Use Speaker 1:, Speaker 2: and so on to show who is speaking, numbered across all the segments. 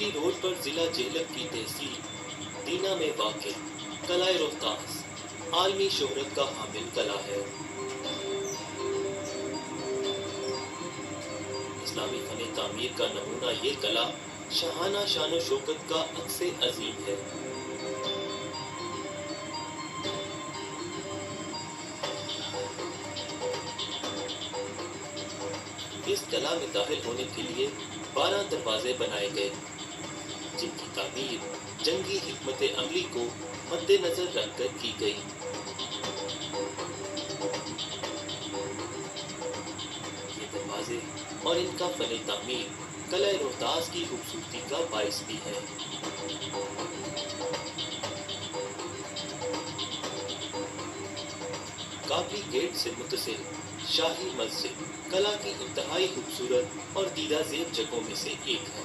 Speaker 1: सी road पर जिला जेलम की तहसील दीना में वाक़ कलाए रोहतास आलमी शोहरत का हामिल कला है। इस्लामी फन तामीर का नमूना ये कला शाहाना शान शौकत का अक्स अजीम है। इस कला में दाखिल होने के लिए 12 दरवाजे बनाए गए, जिनकी तामीर जंगी हिकमत अमली को मद्देनजर रखकर की गई। ये दरवाजे और इनका फन तामीर कला रोहतास की खूबसूरती का बाइस भी है। काबली गेट से मुतसिल शाही मस्जिद कला की इंतहाई खूबसूरत और दीदा ज़ेब जगहों में से एक है।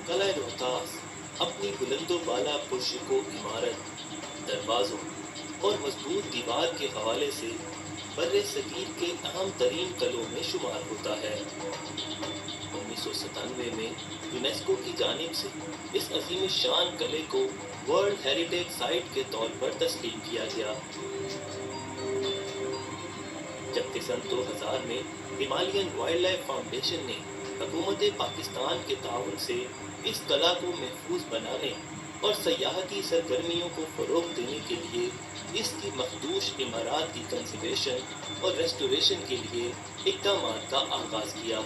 Speaker 1: कला रोहतास अपनी बुलंदो बाला पुरशको इमारत, दरवाजों और मजबूत दीवार के हवाले से बर्रे सगीर के अहम तरीन कलों में शुमार होता है। 1997 में यूनेस्को की जानिब से इस अजीम शान कले को वर्ल्ड हेरिटेज साइट के तौर पर तस्लीम किया गया, जबकि सन 2000 में हिमालयन वाइल्ड लाइफ फाउंडेशन ने हुकूमत पाकिस्तान के ताउन से इस कला को महफूज बनाने और सयाहती सरगर्मियों को फ़रोग़ देने के लिए इसकी मखदूश इमारत की कंजर्वेशन और रेस्टोरेशन के लिए इक़दामात का आगाज़ किया।